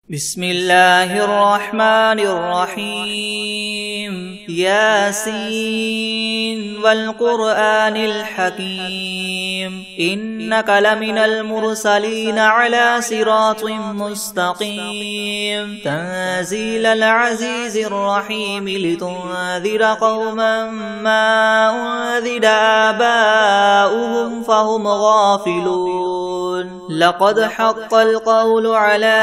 بسم الله الرحمن الرحيم ياسين والقرآن الحكيم إنك لمن المرسلين على صراط مستقيم تنزيل العزيز الرحيم لتنذر قوما ما أنذر آباؤهم فهم غافلون لقد حق القول على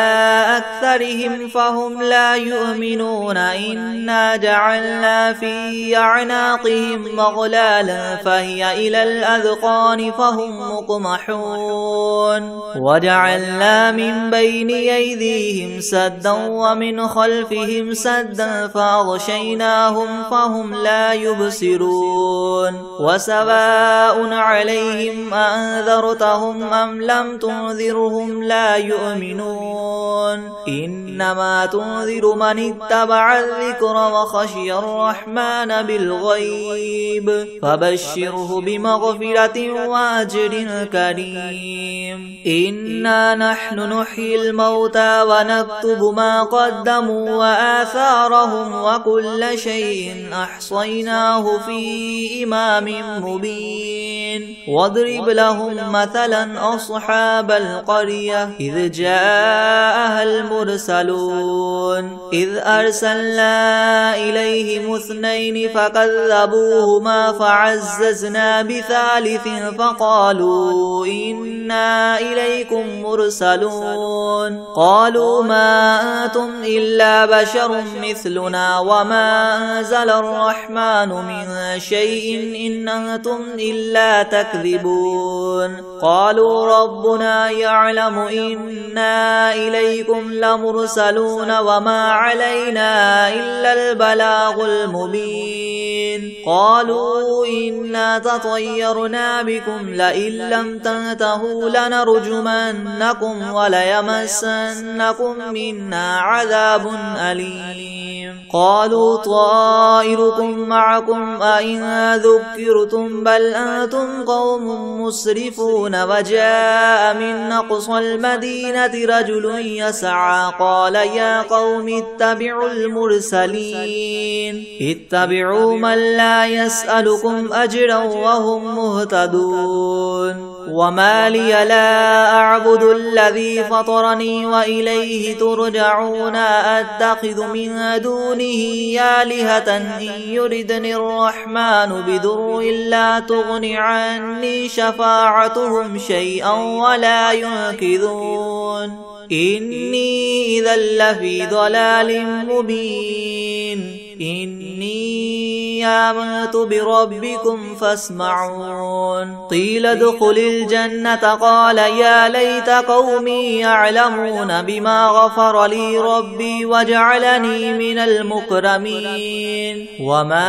أكثرهم فهم لا يؤمنون إنا جعلنا في أعناقهم مغلالا فهي إلى الأذقان فهم مقمحون وجعلنا من بين أيديهم سدا ومن خلفهم سدا فأغشيناهم فهم لا يبصرون وسواء عليهم أنذرتهم أم لم تنذرهم لا يؤمنون إنما تنذر من اتبع الذكر وخشي الرحمن بالغيب فبشره بمغفرة وأجر كريم إنا نحن نحيي الموتى ونكتب ما قدموا وآثارهم وكل شيء أحصيناه في إمام مبين واضرب لهم مثلا أصحاب القرية إذ جاءها المرسلون إذ أرسلنا إليهم اثنين فكذبوهما فعززنا بثالث فقالوا إنا إليكم مرسلون قالوا ما أنتم إلا بشر مثلنا وما أنزل الرحمن من شيء إن أنتم إلا تكذبون قالوا ربنا يعلم إنا إليكم لمرسلون وما علينا إلا البلاغ المبين قالوا إنا تطيرنا بكم لئن لم تنتهوا لنرجمنكم وليمسنكم منا عذاب أليم قالوا طائركم معكم أئن ذكرتم بل أنتم قوم مسرفون وجاء من أقصى المدينة رجل يسعى قال يا قوم اتبعوا المرسلين اتبعوا من لا يسألكم أجرا وهم مهتدون وما لي لا أعبد الذي فطرني وإليه ترجعون أتخذ من دونه آلهة إن يردني الرحمن بضر لا تغن عني شفاعتهم شيئا ولا ينقذون إني إذا لفي ضلال مبين إني آمنت بربكم فاسمعون قيل ادخل الجنة قال يا ليت قومي يعلمون بما غفر لي ربي وجعلني من المكرمين وما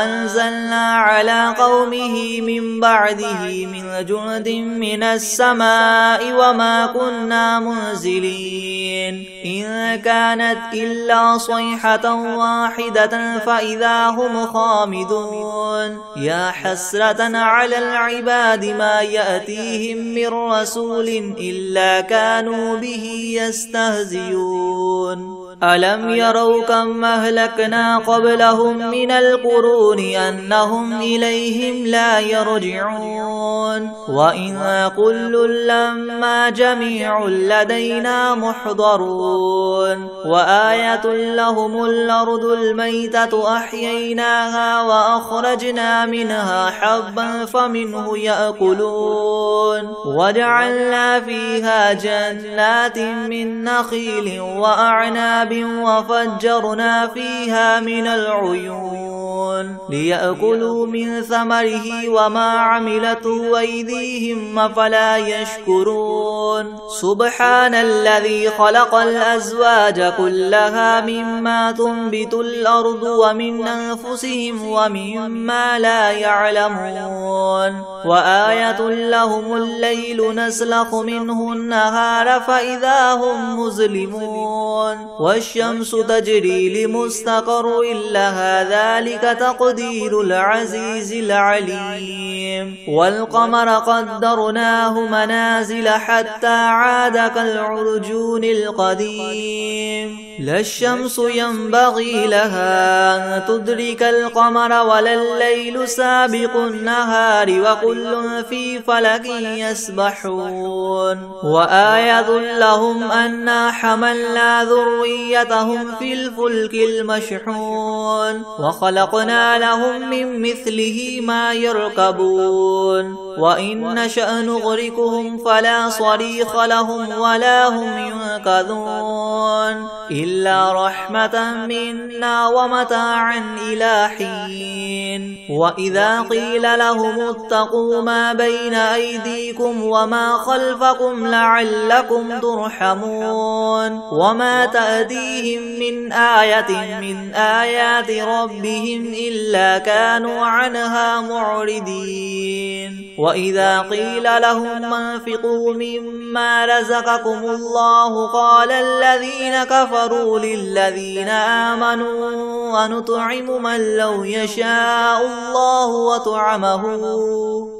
أنزلنا على قومه من بعده من جند من السماء وما كنا منزلين إن كانت إلا صيحة واحدة فإذا هم خامدون يا حسرة على العباد ما يأتيهم من رسول إلا كانوا به يستهزئون ألم يروا كم أهلكنا قبلهم من القرون أنهم إليهم لا يرجعون وإن كل لما جميع لدينا محضرون وآية لهم الأرض الميتة أحييناها وأخرجنا منها حبا فمنه يأكلون وجعلنا فيها جنات من نخيل وأعناب وفجرنا فيها من العيون ليأكلوا من ثمره وما عملته أيديهم أفلا يشكرون سبحان الذي خلق الأزواج كلها مما تنبت الأرض ومن أنفسهم ومما لا يعلمون وآية لهم الليل نسلخ منه النهار فإذا هم مظلمون والشمس تجري لمستقر لها ذلك تقدير العزيز العليم والقمر قدرناه منازل حتى عاد كالعرجون القديم لا الشمس ينبغي لها أن تدرك القمر ولا الليل سابق النهار وكل في فلك يسبحون وآية لهم أنا حملنا ذريتهم في الفلك المشحون وخلقنا لهم من مثله ما يركبون وإن نشأ نغرقهم فلا صريخ لهم ولا هم ينقذون إلا رحمة منا ومتاعا إلى حين وإذا قيل لهم اتقوا ما بين أيديكم وما خلفكم لعلكم ترحمون وما تأتيهم من آية من آيات ربهم إلا كانوا عنها معرضين وإذا قيل لهم انفقوا مما رزقكم الله قال الذين كفروا للذين آمنوا ونطعم من لو يشاء الله وطعمه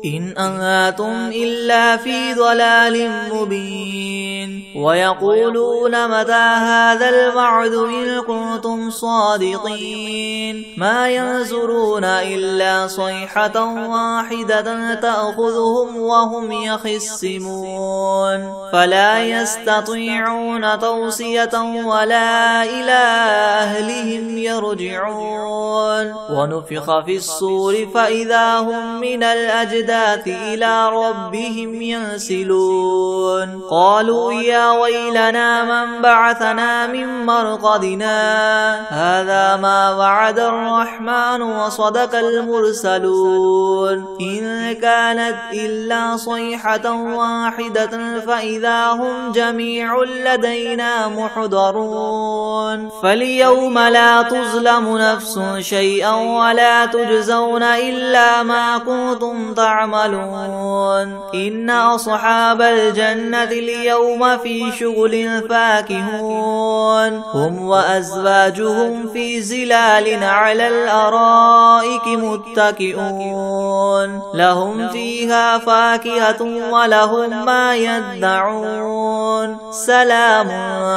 إن أنتم إلا في ضلال مبين ويقولون متى هذا الوعد إن كنتم صادقين ما ينظرون إلا صيحة واحدة تأخذهم وهم يخصمون فلا يستطيعون توصية ولا إلى أهلهم يرجعون ونفخ في الصور فإذا هم من الأجداث إلى ربهم ينسلون قالوا يا ويلنا من بعثنا من مرقدنا هذا ما وعد الرحمن وصدق المرسلون إن كانت إلا صيحة واحدة فإذا هم جميع لدينا محضرون فاليوم لا تظلم نفس شيئا ولا تجزون إلا ما كنتم تعملون إن أصحاب الجنة اليوم في شغل فاكهون هم وأزواجهم في زلال على الأرائك متكئون لهم فيها فاكهة ولهم ما يدعون سلام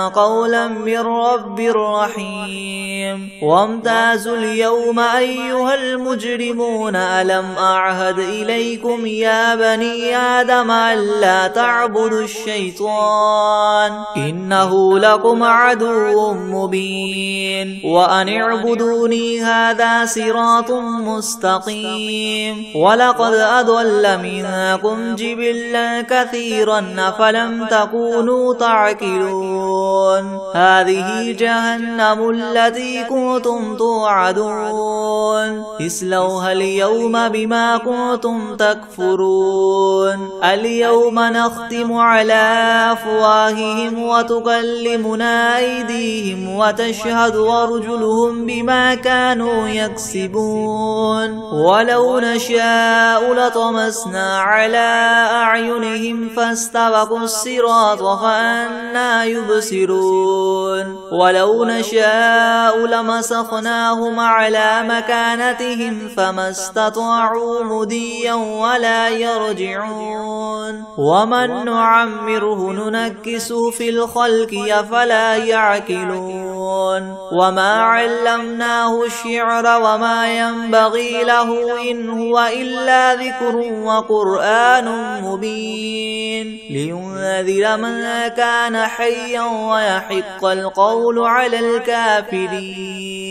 قولا من رب رحيم وامتازوا اليوم أيها المجرمون ألم أعهد إليكم يا بني آدم ألا تعبدوا الشيطان إنه لكم عدو مبين وأن اعبدوني هذا صراط مستقيم ولقد أضل منكم جبلا كثيرا فلم تكونوا تعقلون هذه جهنم التي كنتم توعدون اصلوها اليوم بما كنتم تكفرون اليوم نختم على أفواههم وتكلمنا أيديهم وتشهد أرجلهم بما كانوا يكسبون ولو نشاء لطمسنا على أعينهم فاستبقوا الصراط فأنى يبصرون ولو نشاء لمسخناهم على مكانتهم فما استطاعوا مضيا ولا يرجعون ومن نعمره ننكسه في الخلق أفلا يعقلون وما علمناه الشعر وما ينبغي له إن هو إلا ذكر وقرآن مبين لينذر من كان حيا ويحق القول على الكافرين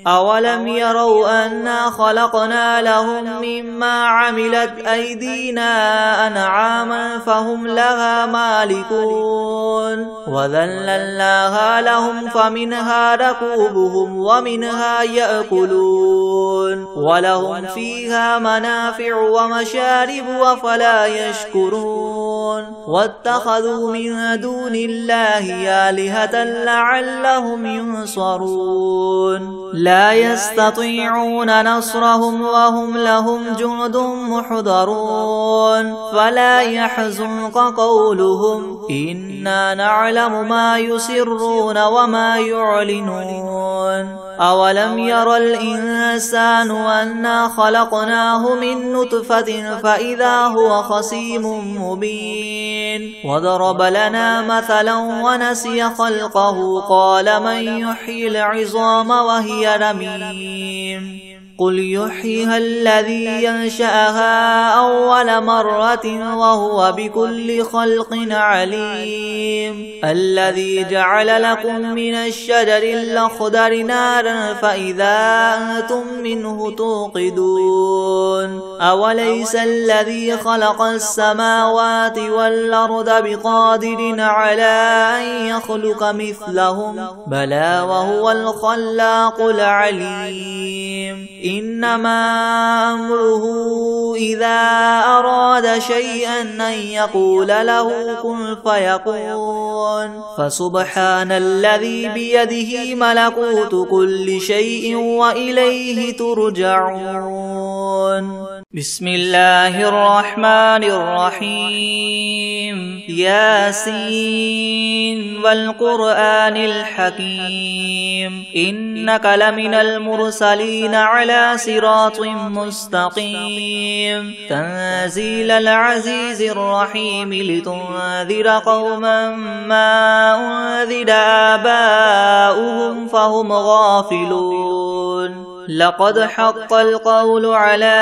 أولم يروا أنا خلقنا لهم مما عملت أيدينا أنعاما فهم لها مالكون وذللناها لهم فمنها ركوبهم ومنها يأكلون ولهم فيها منافع ومشارب وفلا يشكرون واتخذوا من دون الله آلهة لعلهم ينصرون لا يستطيعون نصرهم وهم لهم جند محضرون فلا يحزنك قولهم إنا نعلم ما يسرون وما يعلنون أولم ير الإنسان أنا خلقناه من نطفة فإذا هو خصيم مبين وضرب لنا مثلا ونسي خلقه قال من يحيي العظام وهي رميم قل يحييها الذي ينشأها أول مرة وهو بكل خلق عليم الذي جعل لكم من الشجر الأخضر نارا فإذا أنتم منه توقدون أوليس الذي خلق السماوات والأرض بقادر على أن يخلق مثلهم بلى وهو الخلاق العليم إنما أمره إذا أراد شيئا أن يقول له كن فيكون فسبحان الذي بيده ملكوت كل شيء وإليه ترجعون بسم الله الرحمن الرحيم ياسين والقرآن الحكيم إنك لمن المرسلين على صراط مستقيم تنزيل العزيز الرحيم لتنذر قوما ما أنذر آباؤهم فهم غافلون لقد حق القول على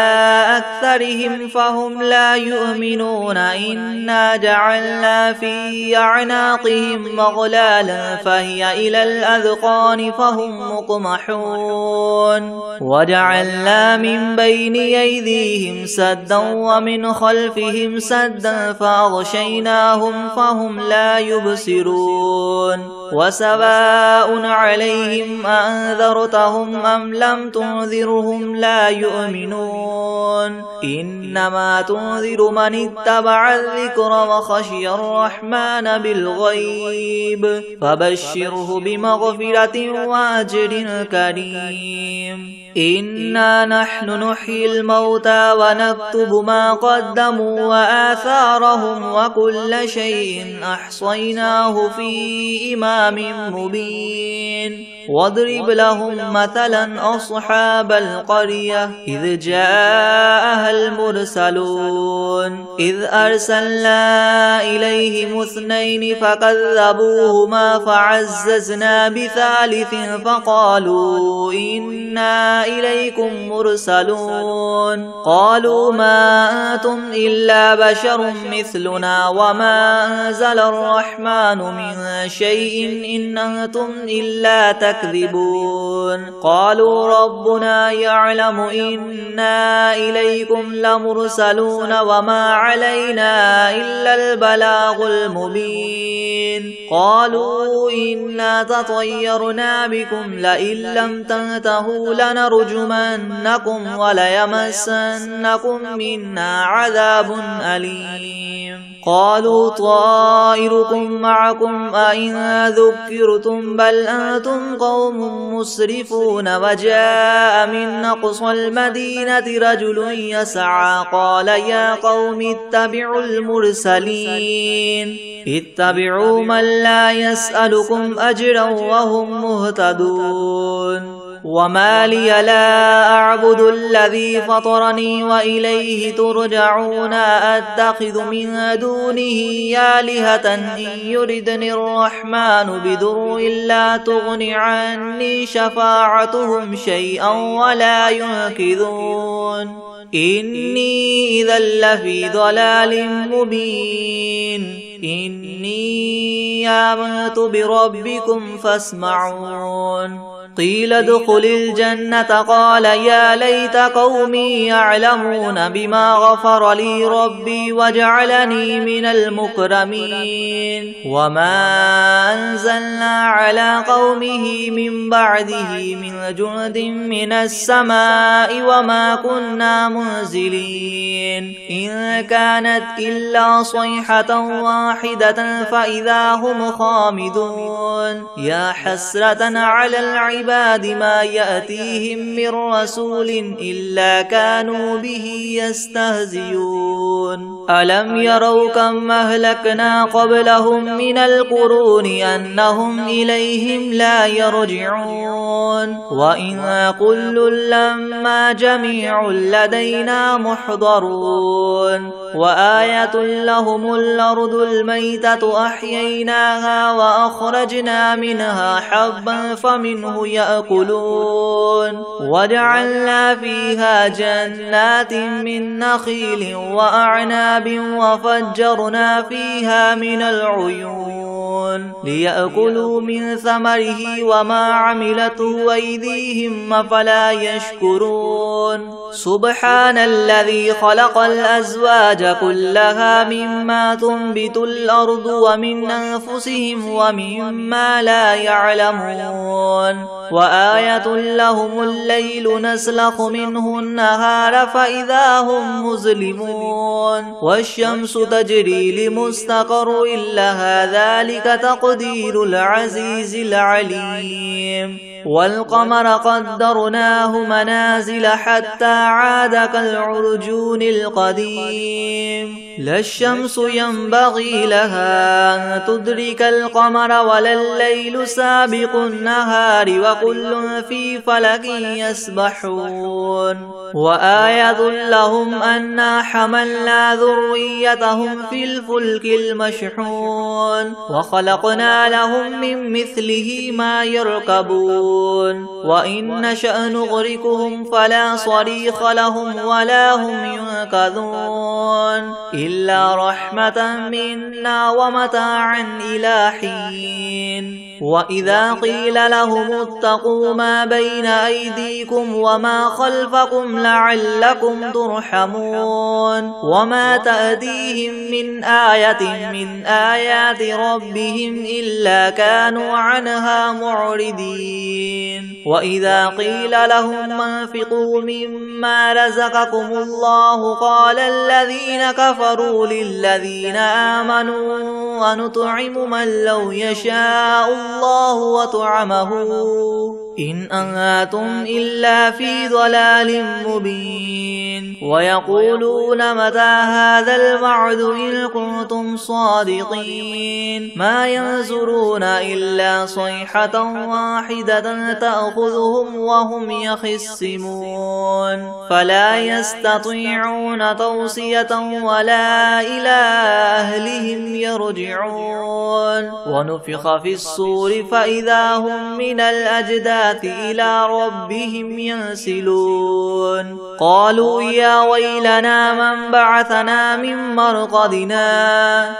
أكثرهم فهم لا يؤمنون إنا جعلنا في أعناقهم مغلالا فهي إلى الأذقان فهم مقمحون وجعلنا من بين أيديهم سدا ومن خلفهم سدا فأغشيناهم فهم لا يبصرون وسواء عليهم أنذرتهم أم لم تنذرهم لا يؤمنون إنما تنذر من اتبع الذكر وخشي الرحمن بالغيب فبشره بمغفرة وأجر كريم إنا نحن نحيي الموتى ونكتب ما قدموا وآثارهم وكل شيء أحصيناه في إمام مبين واضرب لهم مثلا أصحاب القرية إذ جاءها المرسلون إذ أرسلنا إليهم اثنين فكذبوهما فعززنا بثالث فقالوا إنا إليكم مرسلون قالوا ما أنتم إلا بشر مثلنا وما أنزل الرحمن من شيء إن أنتم إلا تكذبون قالوا ربنا يعلم إنا إليكم لمرسلون وما علينا إلا البلاغ المبين قالوا إنا تطيرنا بكم لئن لم تنتهوا لنرجمنكم وليمسنكم منا عذاب أليم قالوا طائركم معكم أئن ذكرتم بل أنتم قوم مسرفون وجاء من أقصى المدينة رجل يسعى قال يا قوم اتبعوا المرسلين اتبعوا من لا يسألكم أجرا وهم مهتدون وما لي لا أعبد الذي فطرني وإليه ترجعون أتخذ من دونه آلهة إن يردني الرحمن بضر لا تغن عني شفاعتهم شيئا ولا ينقذون إني إذا لفي ضلال مبين إني آمنت بربكم فاسمعون قيل ادخل الجنة قال يا ليت قومي يعلمون بما غفر لي ربي وجعلني من المكرمين وما أنزلنا على قومه من بعده من جند من السماء وما كنا منزلين إن كانت إلا صيحة واحدة فإذا هم خامدون يا حسرة على العباد ما يأتيهم من رسول إلا كانوا به يستهزئون ألم يروا كم أهلكنا قبلهم من القرون أنهم إليهم لا يرجعون وإن كل لما جميع لدينا محضرون وآية لهم الأرض الميتة أحييناها وأخرجنا منها حبا فمنه يأكلون وجعلنا فيها جنات من نخيل وأعناب وفجرنا فيها من العيون ليأكلوا من ثمره وما عملته أيديهم أفلا يشكرون سبحان الذي خلق الأزواج كلها مما تنبت الأرض ومن أنفسهم ومما لا يعلمون وآية لهم الليل نسلخ منه النهار فإذا هم مظلمون والشمس تجري لمستقر لها ذلك تقدير العزيز العليم والقمر قدرناه منازل حتى عاد كالعرجون القديم لا الشمس ينبغي لها أن تدرك القمر ولا الليل سابق النهار وكل في فلك يسبحون وآية لهم أنا حملنا ذريتهم في الفلك المشحون وخلقنا لهم من مثله ما يركبون وإن نشأ نغرقهم فلا صريخ لهم ولا هم ينقذون إلا رحمة منا ومتاعا إلى حين وإذا قيل لهم اتقوا ما بين أيديكم وما خلفكم لعلكم ترحمون وما تأتيهم من آية من آيات ربهم إلا كانوا عنها معرضين وإذا قيل لهم انفقوا مما رزقكم الله قال الذين كفروا للذين آمنوا ونطعم من لو يشاء الله وطعمه إن أنتم إلا في ضلال مبين ويقولون متى هذا الوعد إن كنتم صادقين ما ينظرون إلا صيحة واحدة تأخذهم وهم يخصمون فلا يستطيعون توصية ولا إلى أهلهم يرجعون ونفخ في الصور فإذا هم من الأجداث إلى ربهم ينسلون قالوا يا ويلنا من بعثنا من مرقدنا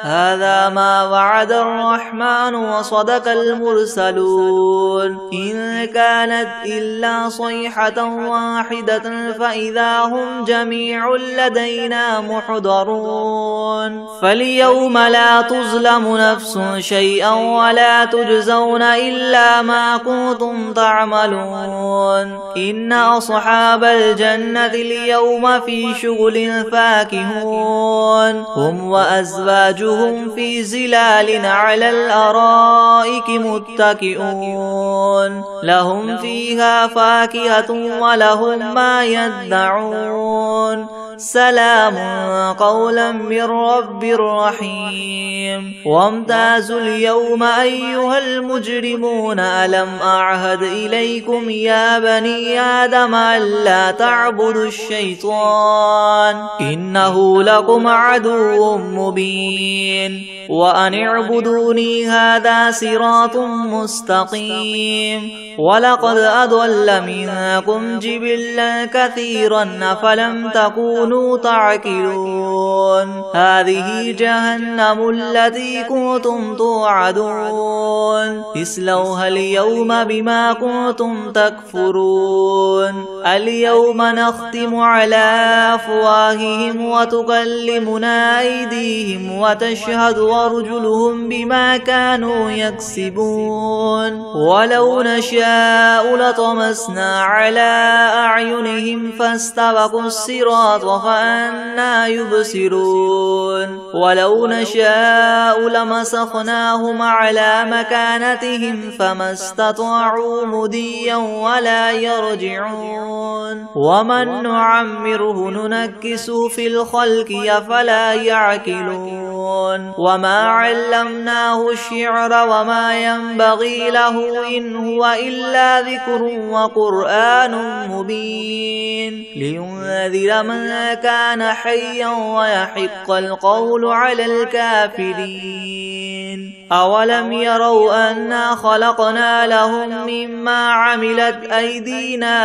هذا ما وعد الرحمن وصدق المرسلون إن كانت إلا صيحة واحدة فإذا هم جميع لدينا محضرون فاليوم لا تظلم نفس شيئا ولا تجزون إلا ما كنتم تعملون إن أصحاب الجنة اليوم في شغل فاكهون هم وأزواجهم في زلال على الأرائك متكئون لهم فيها فاكهة ولهم ما يدعون سلام قولا من رب رحيم وامتازوا اليوم أيها المجرمون ألم أعهد إليكم يا بني آدم ألا تعبدوا الشيطان إنه لكم عدو مبين وأن اعبدوني هذا صراط مستقيم ولقد أضل منكم جبلا كثيرا أفلم تكونوا تعقلون هذه جهنم التي كنتم توعدون اصلوها اليوم بما كنتم تكفرون اليوم نختم على أفواههم وتكلمنا أيديهم وتشهد أرجلهم بما كانوا يكسبون ولو نشاء لطمسنا على أعينهم فاستبقوا الصراط فأنى يبصرون ولو نشاء لمسخناهم على مكانتهم فما استطاعوا مضيا ولا يرجعون ومن نعمره ننكسه في الخلق أفلا يعقلون وما علمناه الشعر وما ينبغي له إن هو إلا ذكر وقرآن مبين لينذر من كان حيا ويحق القول على الكافرين أولم يروا أنا خلقنا لهم مما عملت أيدينا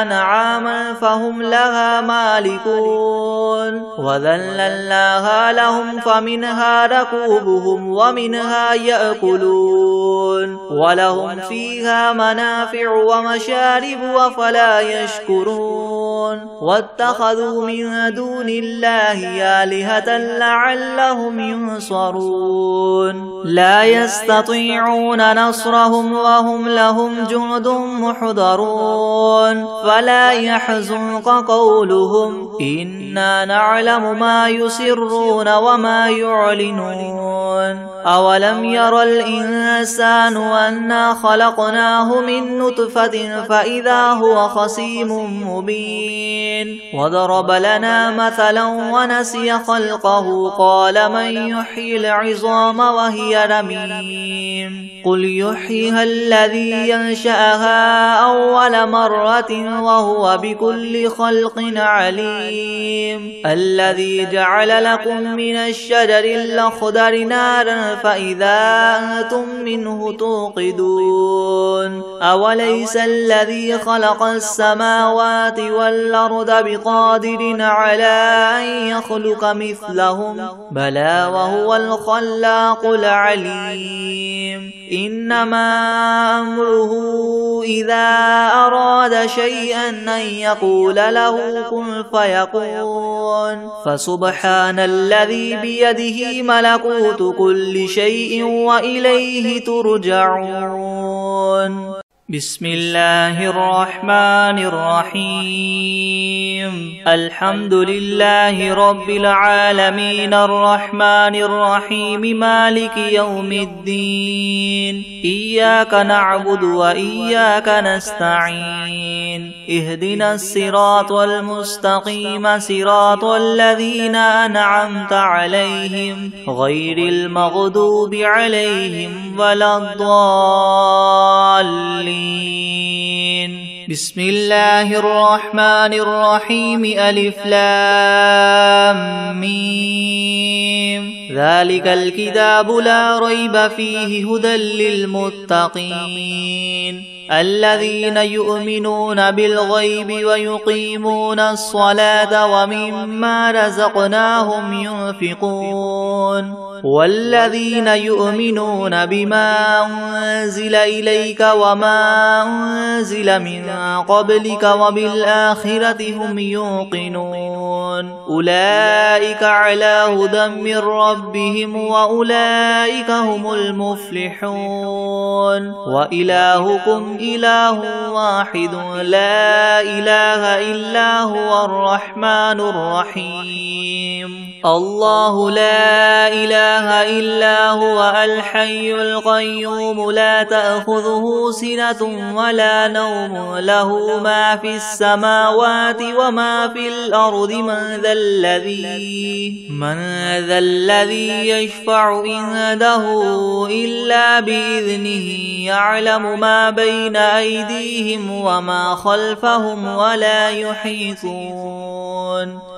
أنعاما فهم لها مالكون وذللناها لهم فمنها ركوبهم ومنها يأكلون ولهم فيها منافع ومشارب أفلا يشكرون واتخذوا من دون الله آلهة لعلهم ينصرون لا يستطيعون نصرهم وهم لهم جند محضرون فلا يحزنك قولهم إنا نعلم ما يسرون وما يعلنون أولم ير الإنسان أنا خلقناه من نطفة فإذا هو خصيم مبين وضرب لنا مثلا ونسي خلقه قال من يحيي العظام وهي رميم قل يحييها الذي ينشأها أول مرة وهو بكل خلق عليم الذي جعل لكم من الشجر الأخضر نارا فإذا أنتم منه توقدون أوليس الذي خلق السماوات والأرض بقادر على أن يخلق مثلهم بلى وهو الخلاق العليم إنما أمره إذا أراد شيئا أن يقول له كن فيكون فسبحان الذي بيده ملكوت كل شيء وإليه ترجعون بسم الله الرحمن الرحيم الحمد لله رب العالمين الرحمن الرحيم مالك يوم الدين إياك نعبد وإياك نستعين اهدنا الصراط المستقيم صراط الذين أنعمت عليهم غير المغضوب عليهم ولا الضالين بسم الله الرحمن الرحيم ألف لام ميم ذلك الكتاب لا ريب فيه هدى للمتقين الذين يؤمنون بالغيب ويقيمون الصلاة ومما رزقناهم ينفقون والذين يؤمنون بما أنزل إليك وما أنزل من قبلك وبالآخرة هم يوقنون أولئك على هدى من ربهم وأولئك هم المفلحون وإلهكم إله واحد لا إله إلا هو الرحمن الرحيم الله لا إله إلا هو الحي القيوم لا تأخذه سنة ولا نوم له ما في السماوات وما في الأرض من ذا الذي يشفع عنده إلا بإذنه يعلم ما بين أيديهم وما خلفهم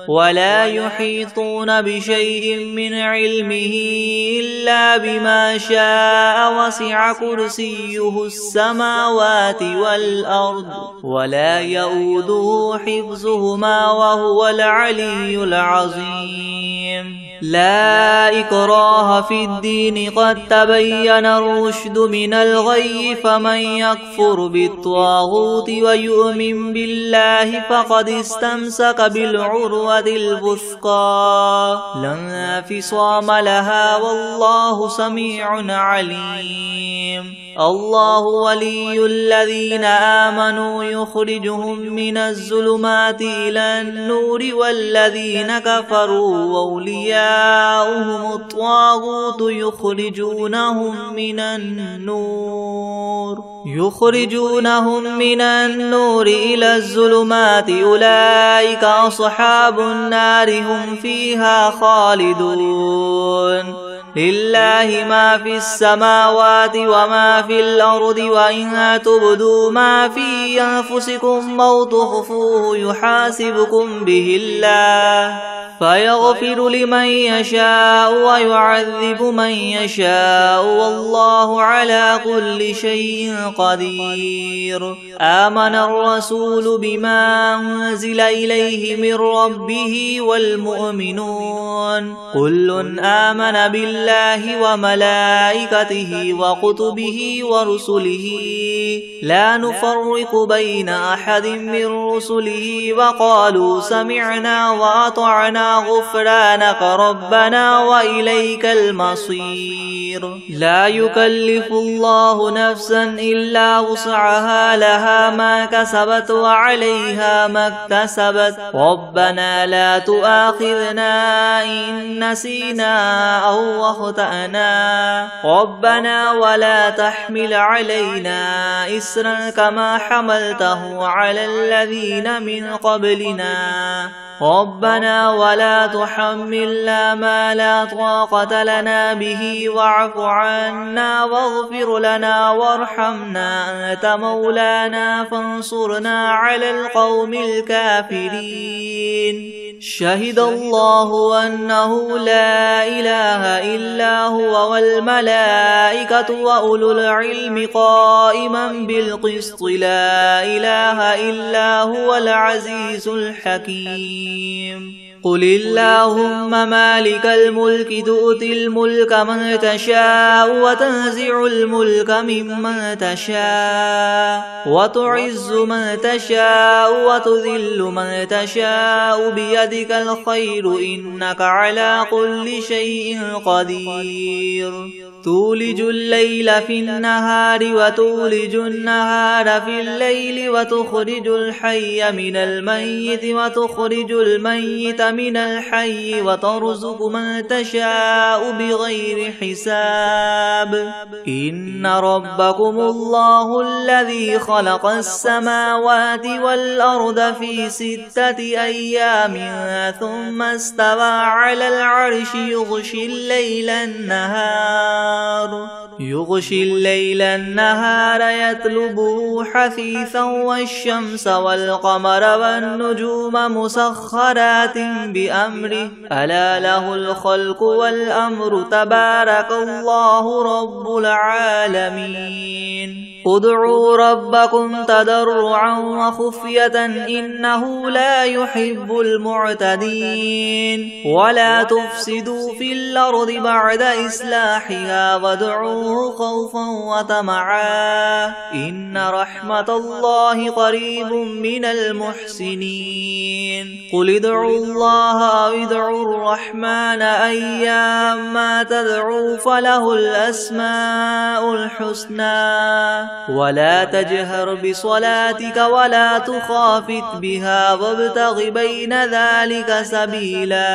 ولا يحيطون بشيء من علمه إلا بما شاء وسع كرسيه السماوات والأرض ولا يؤوده حفظهما وهو العلي العظيم لا إكراه في الدين قد تبين الرشد من الغي فمن يكفر بالطاغوت ويؤمن بالله فقد استمسك بالعروة الوثقى لا انفصام لها والله سميع عليم. الله ولي الذين آمنوا يخرجهم من الظلمات إلى النور والذين كفروا أولياؤهم الطاغوت يخرجونهم من النور إلى الظلمات أولئك أصحاب النار هم فيها خالدون. لله ما في السماوات وما في الأرض وإن تبدوا ما في أنفسكم أو تخفوه يحاسبكم به الله فيغفر لمن يشاء ويعذب من يشاء والله على كل شيء قدير. آمن الرسول بما أنزل إليه من ربه والمؤمنون كل آمن بالله وملائكته وكتبه ورسله لا نفرق بين أحد من رسله وقالوا سمعنا وأطعنا غفرانك ربنا وإليك المصير. لا يكلف الله نفسا إلا وسعها لها ما كسبت وعليها ما اكتسبت ربنا لا تؤاخذنا إن نسينا أو أخطأنا ربنا ولا تحمل علينا إسرا كما حملته على الذين من قبلنا ربنا ولا تحملنا ما لا طاقة لنا به واعف عنا واغفر لنا وارحمنا أنت مولانا فانصرنا على القوم الكافرين. شهد الله أنه لا إله إلا هو والملائكة وأولو العلم قائما بالقسط لا إله إلا هو العزيز الحكيم. قل اللهم مالك الملك تؤتي الملك من تشاء وتنزع الملك ممن تشاء وتعز من تشاء وتذل من تشاء بيدك الخير إنك على كل شيء قدير. تولج الليل في النهار وتولج النهار في الليل وتخرج الحي من الميت وتخرج الميت من الحي وترزق من تشاء بغير حساب. إن ربكم الله الذي خلق السماوات والأرض في 6 أيام ثم استوى على العرش يغشي الليل النهار يطلبه حثيثا والشمس والقمر والنجوم مسخرات بأمره ألا له الخلق والأمر تبارك الله رب العالمين. ادعوا ربكم تضرعا وخفية إنه لا يحب المعتدين. ولا تفسدوا في الأرض بعد إصلاحها وادعوه خوفا وطمعا إن رحمة الله قريب من المحسنين. قل ادعوا الله أو ادعوا الرحمن أيما تدعوا فله الأسماء الحسنى. ولا تجهر بصلاتك ولا تخافت بها وابتغ بين ذلك سبيلا.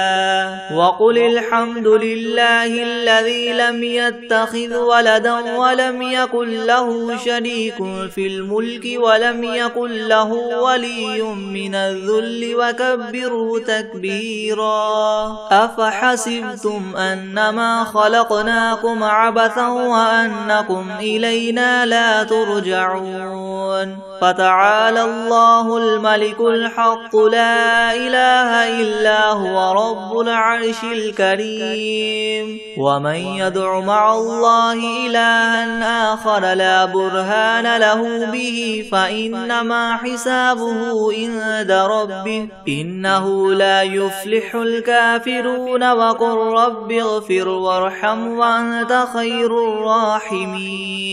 وقل الحمد لله الذي لم يتخذ ولدا ولم يكن له شريك في الملك ولم يكن له ولي من الذل وكبره تكبيرا. أفحسبتم أنما خلقناكم عبثا وأنكم إلينا لا ترجعون. فتعالى الله الملك الحق لا إله إلا هو رب العرش الكريم. ومن يدع مع الله إلها آخر لا برهان له به فإنما حسابه عند ربه إنه لا يفلح الكافرون وقل رب اغفر وارحم وأنت خير الراحمين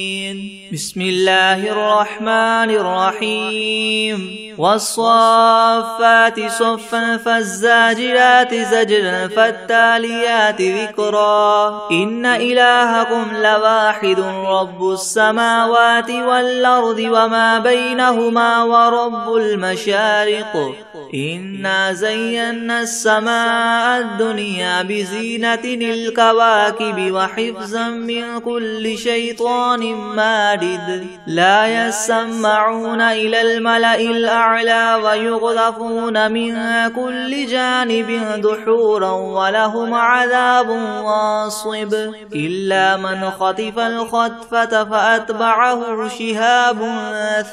بسم الله الرحمن الرحيم والصافات صفا فالزاجرات زجرا فالتاليات ذكرا إن إلهكم لواحد رب السماوات والأرض وما بينهما ورب المشارق إنا زينا السماء الدنيا بزينة الكواكب وحفظا من كل شيطان مارد لا يسمعون إلى الملأ الأعلى ويغذفون من كل جانب دحورا ولهم عذاب واصب إلا من خطف الخطفة فأتبعه شهاب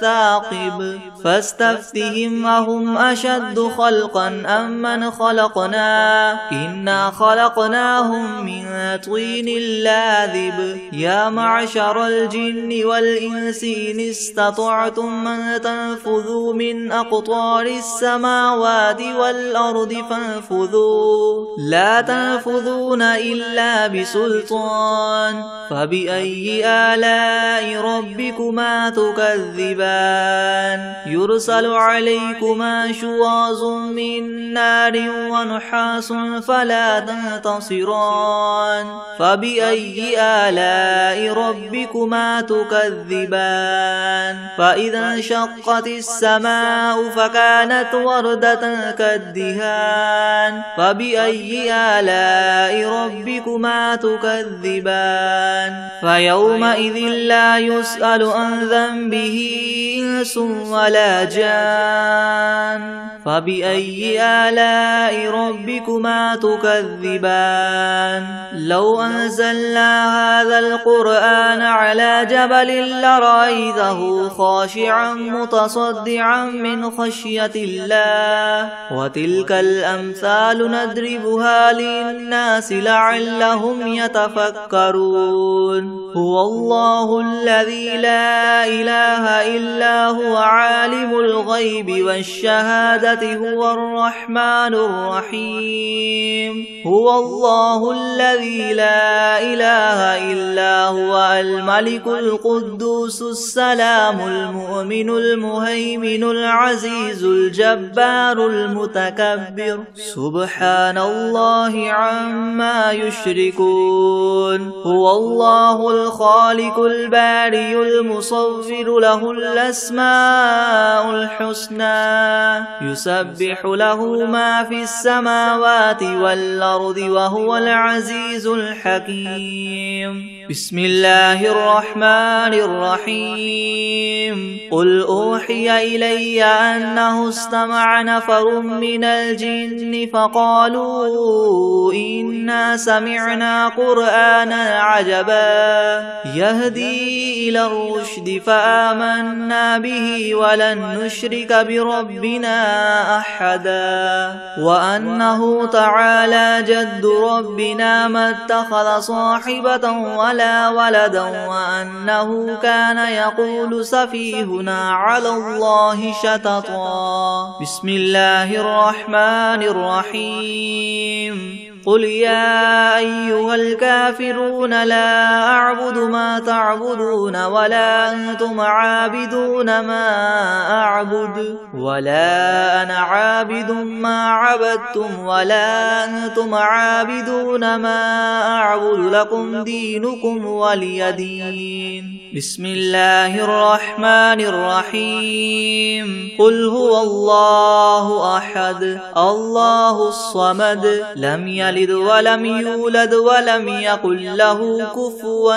ثاقب فاستفتهم أهم أشد خلقا أم من خلقنا إنا خلقناهم من طين لاذب يا معشر الجن والإنس إن استطعتم من تنفذوا من أقطار السماوات والأرض فانفذوا لا تنفذون إلا بسلطان فبأي آلاء ربكما تكذبان يرسل عليكما شواظ من نار ونحاس فلا تنتصران فبأي آلاء ربكما تكذبان فإذا انشقت السماء فكانت وردة كالدهان فبأي آلاء ربكما تكذبان فيومئذ لا يسأل عن ذنبه إنس ولا جان فبأي آلاء ربكما تكذبان لو أنزلنا هذا القرآن على جبل لرأيته خاشعا متصدعا من خشية الله وتلك الأمثال نضربها للناس لعلهم يتفكرون هو الله الذي لا إله إلا هو عالم الغيب والشهادة هو الرحمن الرحيم هو الله الذي لا إله إلا هو الملك القدوس السلام المؤمن المهيمن العزيز الجبار المتكبر سبحان الله عما يشركون هو الله الخالق البارئ المصور له الأسماء الحسنى يسبح له ما في السماوات والأرض وهو العزيز الحكيم بسم الله الرحمن الرحيم قل أوحي إلي أنه استمع نفر من الجن فقالوا إنا سمعنا قرآنا عجبا يهدي إلى الرشد فآمنا به ولن نشرك بربنا أحدا وأنه تعالى جد ربنا ما اتخذ صاحبة ولا ولدا وأنه كان يقول سفيهنا على الله شططا بسم الله الرحمن الرحيم قل يا أيها الكافرون لا أعبد ما تعبدون ولا أنتم عابدون ما أعبد ولا أنا عابد ما عبدتم ولا أنتم عابدون ما أعبد لكم دينكم ولي دين بسم الله الرحمن الرحيم قل هو الله أحد الله الصمد لم يلد ولم يولد ولم يكن له كفوا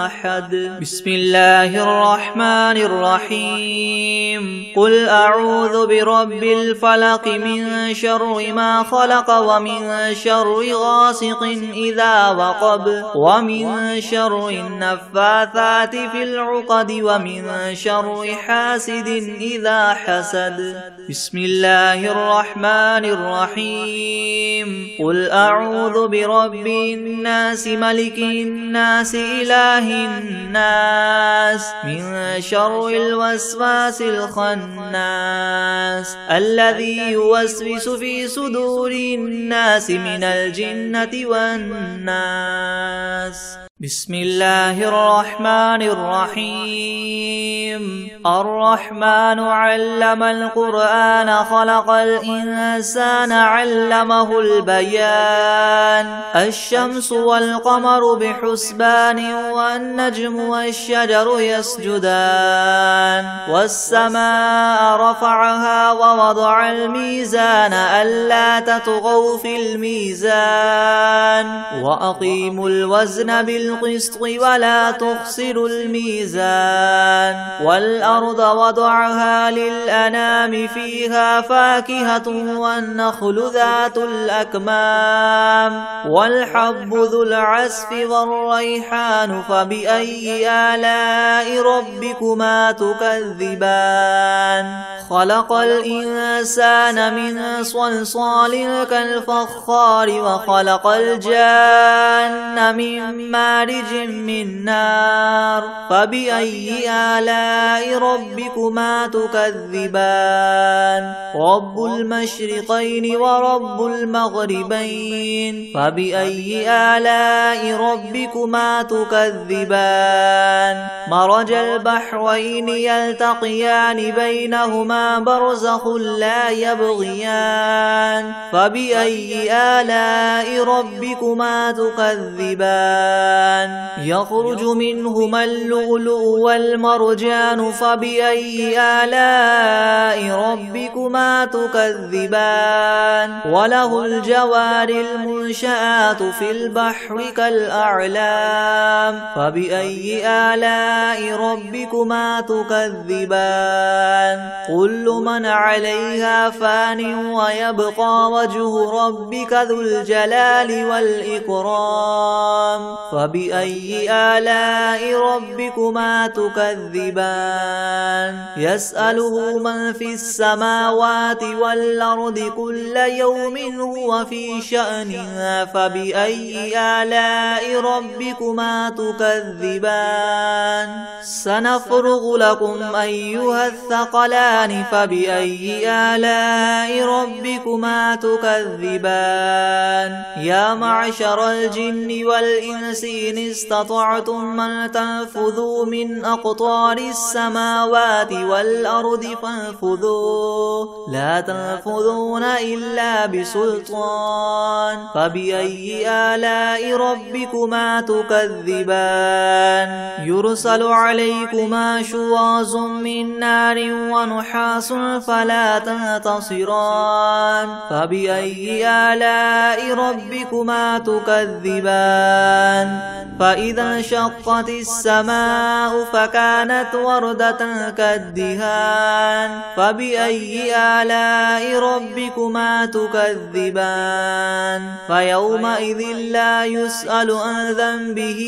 أحد بسم الله الرحمن الرحيم قل أعوذ برب الفلق من شر ما خلق ومن شر غاسق إذا وقب ومن شر النفاثات في العقد ومن شر حاسد إذا حسد بسم الله الرحمن الرحيم قل أعوذ أعوذ برب الناس ملك الناس إله الناس من شر الوسواس الخناس الذي يوسوس في صدور الناس من الجنة والناس. بسم الله الرحمن الرحيم. الرحمن علم القرآن خلق الإنسان علمه البيان. الشمس والقمر بحسبان والنجم والشجر يسجدان. والسماء رفعها ووضع الميزان ألا تطغوا في الميزان وأقيموا الوزن بالقسط ولا تخسروا الميزان. والأرض وضعها للأنام فيها فاكهة والنخل ذات الأكمام والحب ذو العصف والريحان فبأي آلاء ربكما تكذبان. خلق الإنسان من صلصال كالفخار وخلق الجان من مارج من نار فبأي آلاء ربكما تكذبان. رب المشرقين ورب المغربين فبأي آلاء ربكما تكذبان. مرج البحرين يلتقيان بينهما برزخ لا يبغيان فبأي آلاء ربكما تكذبان. يخرج منهما اللؤلؤ والمرجان فبأي آلاء ربكما تكذبان. وله الجوار المنشآت في البحر كالأعلام فبأي آلاء ربكما تكذبان. كل من عليها فان ويبقى وجه ربك ذو الجلال والإكرام فبأي آلاء ربكما تكذبان. يسأله من في السماوات والأرض كل يوم هو في شأن فبأي آلاء ربكما تكذبان. سنفرغ لكم أيها الثقلان فبأي آلاء ربكما تكذبان. يا معشر الجن والإنس إن استطعتم أن تنفذوا من أقطار السماوات والأرض فانفذوا لا تنفذون إلا بسلطان فبأي آلاء ربكما تكذبان. يرسل عليكما شواظ من نار ونحاس فلا تنتصران فبأي آلاء ربكما تكذبان. فإذا انشقت السماء فكانت وردة كالدهان فبأي آلاء ربكما تكذبان. فيومئذ لا يسأل عن ذنبه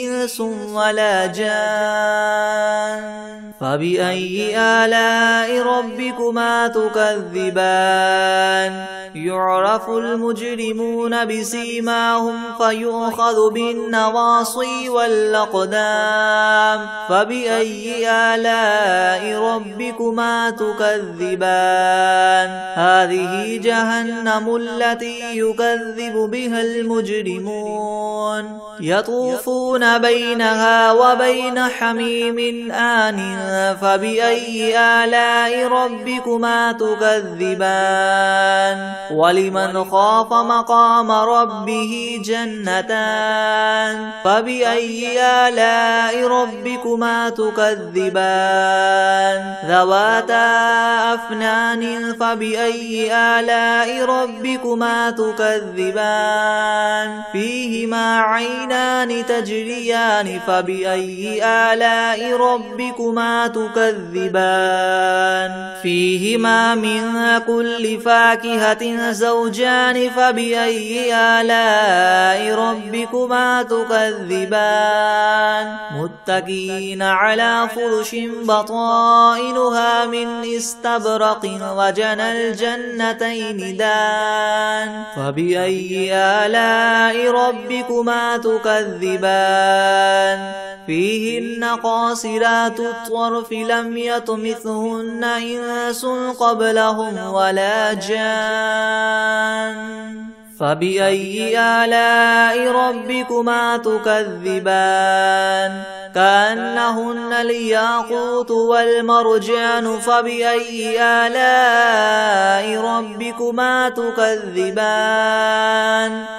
إنس ولا جان فبأي آلاء ربكما تكذبان. يعرف المجرمون بسيماهم فيؤخذ بالنواصي والأقدام فبأي آلاء ربكما تكذبان. هذه جهنم التي يكذب بها المجرمون يطوفون بينها وبين حميم آن فبأي آلاء ربكما تكذبان. ولمن خاف مقام ربه جنتان فبأي آلاء ربكما تكذبان. ذواتا أفنان فبأي آلاء ربكما تكذبان. فيهما عينان تجريان فبأي آلاء ربكما تكذبان. فيهما من كل فاكهة زوجان فبأي آلاء ربكما تكذبان. متكئين على فرش بطائنها بطائنها من استبرق وجنى الجنتين دان فبأي آلاء ربكما تكذبان فيهن قاصرات الطرف لم يطمثهن إنس قبلهم ولا جان فبأي آلاء ربكما تكذبان كأنهن الياقوت والمرجان فبأي آلاء ربكما تكذبان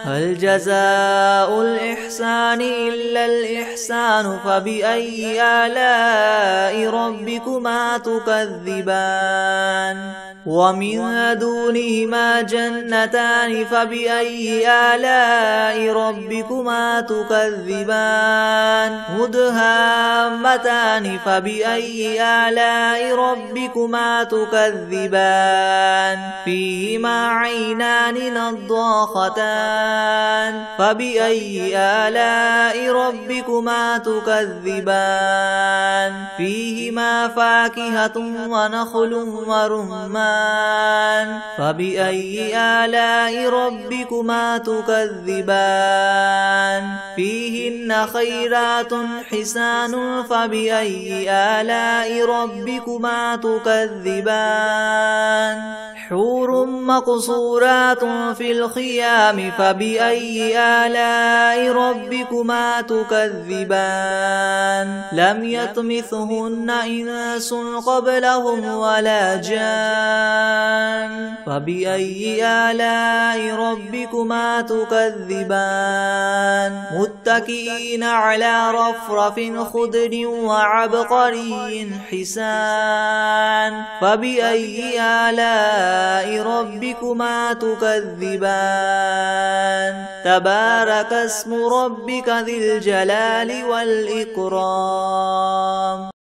هل جزاء الإحسان إلا الإحسان فبأي آلاء ربكما تكذبان ومن دونهما جنتان فبأي آلاء ربكما تكذبان مدهامتان فبأي آلاء ربكما تكذبان فيهما عينان نضاختان فبأي آلاء ربكما تكذبان فيهما فاكهة ونخل ورمان فبأي آلاء ربكما تكذبان فيهن خيرات حسان فبأي آلاء ربكما تكذبان حور مقصورات في الخيام فبأي آلاء ربكما تكذبان لم يطمثهن إنس قبلهم ولا جان فبأي آلاء ربكما تكذبان متكئين على رفرف خضر وعبقري حسان فبأي آلاء ربكما تكذبان تبارك اسم ربك ذي الجلال والإكرام